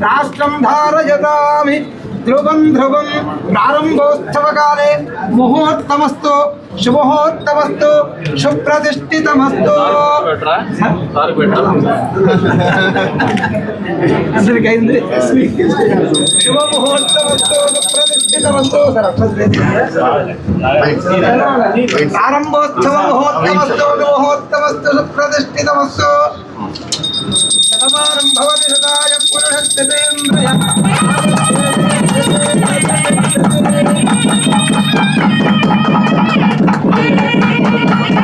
राष्ट्रं धारयतामि ध्रुवं ध्रुवं प्रारंभोत्सवकाले मुहूर्तमस्तु शुभमुहूर्तमस्तु सुप्रतिष्ठितमस्तु शुभमुहूर्तमस्तु सुप्रतिष्ठितमस्तु प्रारंभोत्सव मुहूर्तमस्तु मुहूर्तमस्तु सुप्रतिष्ठितमस्तु शतमानं भवति